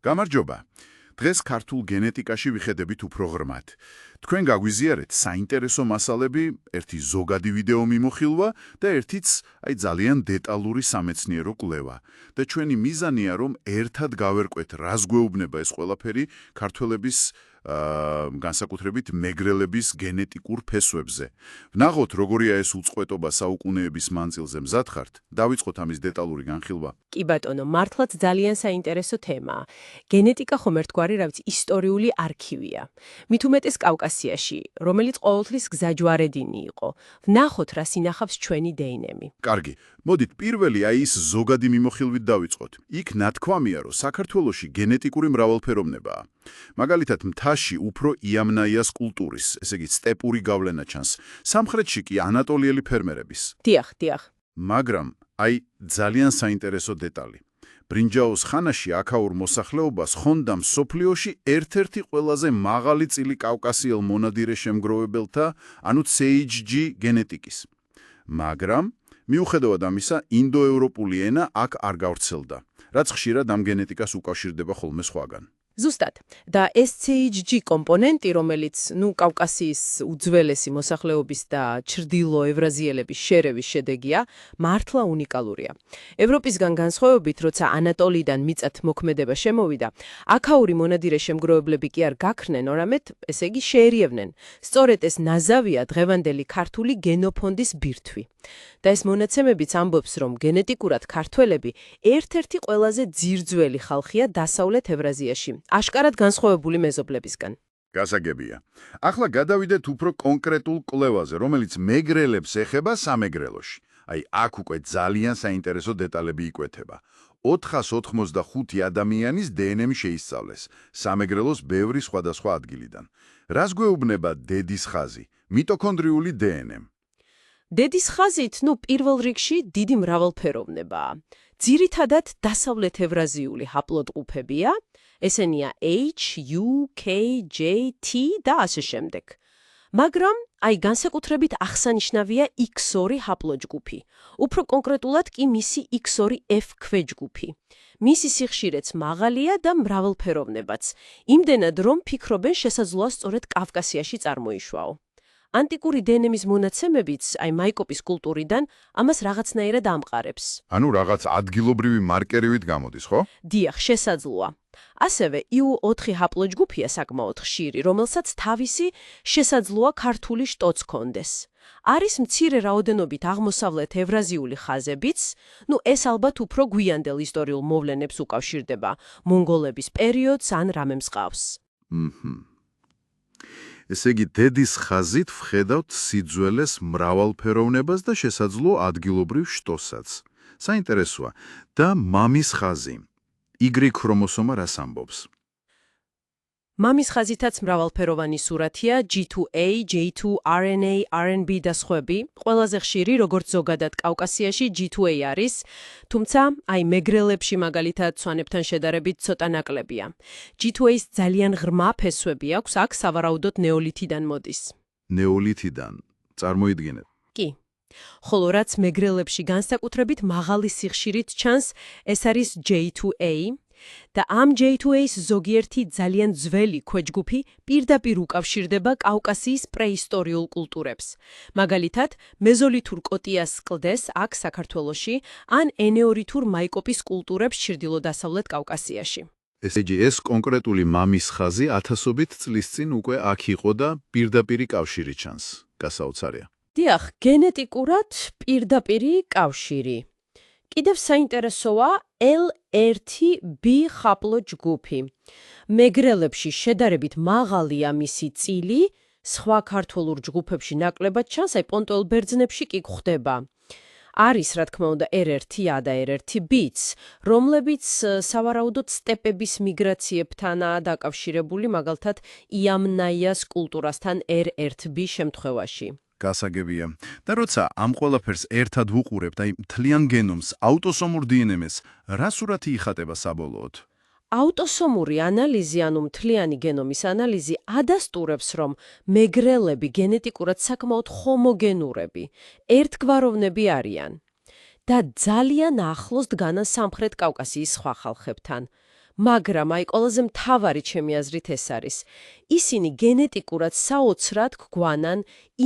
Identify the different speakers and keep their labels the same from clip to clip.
Speaker 1: გამარჯობა. დღეს ქართულ გენეტიკაში ვიხედებით უფრო ღრმად. თქვენ გაგვიზიარეთ საინტერესო მასალები, ერთი ზოგადი ვიდეო მიმოხილვა და ერთიც ძალიან დეტალური სამეცნიერო კვლევა. და ჩვენი მიზანია, რომ ერთად გავერკვეთ, რას გვეუბნება ეს ყველაფერი ქართველების განსაკუთრებით მეგრელების გენეტიკურ ფესვებზე. ვნახოთ, როგორია ეს უწყვეტობა საუკუნეების მანძილზე, მზად ხართ? დავიწყოთ ამის დეტალური განხილვა.
Speaker 2: კი ბატონო, მართლაც ძალიან საინტერესო თემაა. გენეტიკა ხომ ერთგვარი, რა ვიცი, ისტორიული არქივია. მით უმეტეს კავკასიაში, რომელიც ყოველთვის გზაჯვარედინი იყო. ვნახოთ, რას ინახავს ჩვენი დნმ.
Speaker 1: კარგი, მოდით პირველი ის ზოგადი მიმოხილვით დავიწყოთ. იქ ნათქვამია, რომ საქართველოში გენეტიკური მრავალფეროვნებაა. მაგალითად, მთაში უფრო იამნაიას კულტურის, ესე იგი სტეპური გავლენა ჩანს. სამხრეთში კი ანატოლიელი ფერმერების.
Speaker 2: დიახ.
Speaker 1: მაგრამ ძალიან საინტერესო დეტალი. ბრინჯაოს ხანაში აქაურ მოსახლეობას ჰქონდა მსოფლიოში ერთ-ერთი ყველაზე მაღალი წილი კავკასიელ მონადირე შემგროვებელთა, ანუ CHG გენეტიკის. მაგრამ მიუხედავად ამისა, ინდოევროპული ენა აქ არ გავრცელდა, რაც ხშირად ამ გენეტიკას უკავშირდება ხოლმე სხვაგან.
Speaker 2: ზუსტად. და ეს CHG კომპონენტი, რომელიც, კავკასიის უძველესი მოსახლეობის და ჩრდილოევრაზიელების შერევის შედეგია, მართლა უნიკალურია. ევროპისგან განსხვავებით, როცა ანატოლიიდან მიწათმოქმედება შემოვიდა, აქაური მონადირე შემგროვებლები კი არ გაქრნენ, არამედ, ესე იგი, შეერიევნენ. სწორედ ეს ნაზავია დღევანდელი ქართული გენოფონდის ბირთვი. და ეს მონაცემებიც ამბობს, რომ გენეტიკურად ქართველები ერთ-ერთი ყველაზე ძირძველი ხალხია დასავლეთ ევრაზიაში, აშკარად განსხვავებული მეზობლებისგან.
Speaker 1: გასაგებია. ახლა გადავიდეთ უფრო კონკრეტულ კვლევაზე, რომელიც მეგრელებს ეხება სამეგრელოში. აქ უკვე ძალიან საინტერესო დეტალები იკვეთება. 485 ადამიანის დნმ შეისწავლეს სამეგრელოს ბევრი სხვადასხვა ადგილიდან. რას გვეუბნება დედის ხაზი? მიტოქონდრიული დნმ.
Speaker 2: დედის ხაზით, პირველ რიგში დიდი მრავალფეროვნებაა. ძირითადად დასავლეთ ევრაზიული ჰაპლოჯგუფებია, ესენია H, U, K, J, T და ასე შემდეგ. მაგრამ, განსაკუთრებით აღსანიშნავია X2 ჰაპლოჯგუფი, უფრო კონკრეტულად კი მისი X2F ქვეჯგუფი. მისი სიხშირეც მაღალია და მრავალფეროვნებაც, იმდენად, რომ ფიქრობენ შესაძლოა სწორედ კავკასიაში წარმოიშვაო. ანტიკური დნმ-ის მონაცემებიც, მაიკოპის კულტურიდან ამას რაღაცნაირად ამყარებს.
Speaker 1: ანუ რაღაც ადგილობრივი მარკერივით გამოდის, ხო?
Speaker 2: დიახ, შესაძლოა. ასევე U4 ჰაპლოჯგუფია საკმაოდ ხშირი, რომელსაც თავისი შესაძლოა ქართული შტოც ჰქონდეს. არის მცირე რაოდენობით აღმოსავლეთ ევრაზიული ხაზებიც, ეს ალბათ უფრო გვიანდელ ისტორიულ მოვლენებს უკავშირდება, მონღოლების პერიოდს ან რამე მსგავს.
Speaker 1: ესე იგი, დედის ხაზით ვხედავთ სიძველეს მრავალფეროვნებას და შესაძლო ადგილობრივ შტოსაც. საინტერესოა. და მამის ხაზი. Y ქრომოსომა რას ამბობს?
Speaker 2: მამის ხაზითაც მრავალფეროვანი სურათია, G2A, J2, RNA, RNB და სხვები. ყველაზე ხშირი, როგორც ზოგადად კავკასიაში, G2A არის, თუმცა, მეგრელებში მაგალითად სვანებთან შედარებით ცოტა ნაკლებია. G2A-ს ძალიან ღრმა ფესვები აქვს, აქ სავარაუდოდ ნეოლითიდან მოდის.
Speaker 1: ნეოლითიდან. წარმოიდგინეთ.
Speaker 2: კი. ხოლო რაც მეგრელებში განსაკუთრებით მაღალი სიხშირით ჩანს, ეს არის J2A. და ამ J2A-ს ზოგიერთი ძალიან ძველი ქვეჯგუფი პირდაპირ უკავშირდება კავკასიის პრეისტორიულ კულტურებს. მაგალითად, მეზოლითურ კოტიას კლდეს აქ საქართველოში, ან ენეოლითურ მაიკოპის კულტურებს ჩრდილო-დასავლეთ კავკასიაში.
Speaker 1: ესე იგი, ეს კონკრეტული მამის ხაზი ათასობით წლის წინ უკვე აქ იყო და პირდაპირი კავშირი ჩანს. გასაოცარია.
Speaker 2: დიახ, გენეტიკურად პირდაპირი კავშირი. კიდევ საინტერესოა L1B ჰაპლოჯგუფი. მეგრელებში შედარებით მაღალია მისი წილი, სხვა ქართველურ ჯგუფებში ნაკლებად ჩანს, პონტოელ ბერძნებში კი გვხვდება. არის, რა თქმა უნდა, R1A და R1Bც, რომლებიც სავარაუდოდ სტეპების მიგრაციებთანაა დაკავშირებული, მაგალითად, იამნაიას კულტურასთან R1B შემთხვევაში.
Speaker 1: გასაგებია. და როცა ამ ყველაფერს ერთად ვუყურებთ, მთლიან გენომს, აუტოსომურ დნმ-ს, რა სურათი იხატება საბოლოოდ?
Speaker 2: აუტოსომური ანალიზი, ანუ მთლიანი გენომის ანალიზი ადასტურებს, რომ მეგრელები გენეტიკურად საკმაოდ ჰომოგენურები, ერთგვაროვნები არიან და ძალიან ახლოს დგანან სამხრეთ კავკასიის სხვა ხალხებთან. მაგრამ აი ყველაზე მთავარი ჩემი აზრით ეს არის. ისინი გენეტიკურად საოცრად გვანან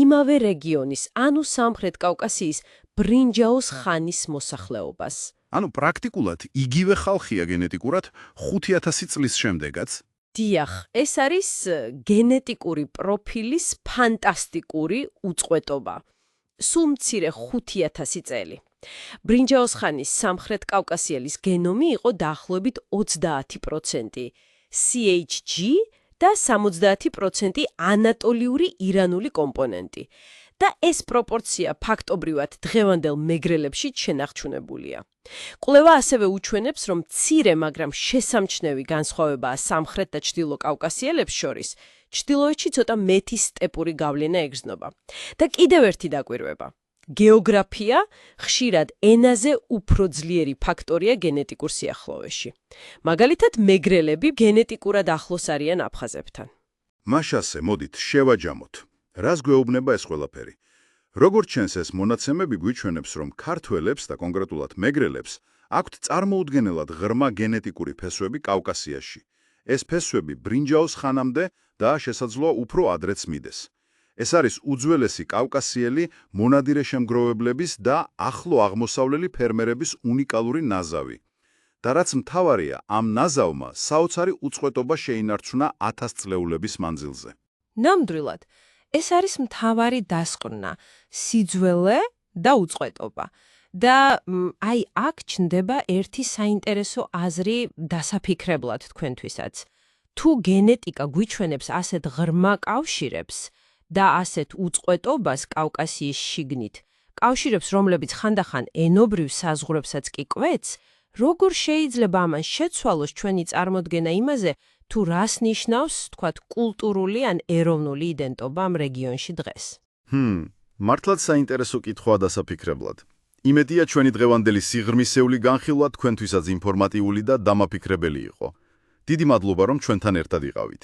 Speaker 2: იმავე რეგიონის, ანუ სამხრეთ კავკასიის ბრინჯაოს ხანის მოსახლეობას.
Speaker 1: ანუ პრაქტიკულად იგივე ხალხია გენეტიკურად 5000 წლის შემდეგაც.
Speaker 2: დიახ, ეს არის გენეტიკური პროფილის ფანტასტიკური უწყვეტობა. სულ მცირე 5000 წელი. ბრინჯაოს ხანის სამხრეთ კავკასიელის გენომი იყო დაახლოებით 30%, CHG და 70% ანატოლიური ირანული კომპონენტი. და ეს პროპორცია ფაქტობრივად დღევანდელ მეგრელებში შენახჩუნებულია. კვლევა ასევე უჩვენებს, რომ მცირე, მაგრამ შესამჩნევი განსხვავებაა სამხრეთ და ჩრდილო კავკასიელებს შორის, ჩრდილოეთში ცოტა მეტი სტეპური გავლენა ეგრძნობა. და კიდევ ერთი დაკვირვება. გეოგრაფია ხშირად ენაზე უფრო ძლიერი ფაქტორია გენეტიკურ სიახლოვეში. მაგალითად, მეგრელები გენეტიკურად ახლოს არიან აფხაზებთან.
Speaker 1: მაშასე, მოდით, შევაჯამოთ. რას გვეუბნება ეს ყველაფერი? როგორც ჩანს, ეს მონაცემები გვიჩვენებს, რომ ქართველებს და კონკრეტულად მეგრელებს აქვთ წარმოუდგენელად ღრმა გენეტიკური ფესვები კავკასიაში. ეს ფესვები ბრინჯაოს ხანამდე და შესაძლოა უფრო ადრეც მიდეს. ეს არის უძველესი კავკასიელი მონადირე შემგროვებლების და ახლო აღმოსავლელი ფერმერების უნიკალური ნაზავი. და რაც მთავარია, ამ ნაზავმა საოცარი უწყვეტობა შეინარჩუნა 1000 წლეულების მანძილზე.
Speaker 3: ნამდვილად, ეს არის მთავარი დასკვნა, სიძველე და უწყვეტობა. და აი აქ ჩნდება ერთი საინტერესო აზრი დასაფიქრებლად თქვენთვისაც. თუ გენეტიკა გვიჩვენებს ასეთ ღრმა კავშირებს და ასეთ უწყვეტობას კავკასიის შიგნით, კავშირებს, რომლებიც ხანდახან ენობრივ საზღვრებსაც კი კვეთს, როგორ შეიძლება ამან შეცვალოს ჩვენი წარმოდგენა იმაზე, თუ რას ნიშნავს, თქვათ, კულტურული ან ეროვნული იდენტობა ამ რეგიონში დღეს?
Speaker 1: მართლაც საინტერესო კითხვაა დასაფიქრებლად. იმედია ჩვენი დღევანდელი სიღრმისეული განხილვა თქვენთვისაც ინფორმატიული და დამაფიქრებელი იყო. დიდი მადლობა, რომ ჩვენთან ერთად იყავით.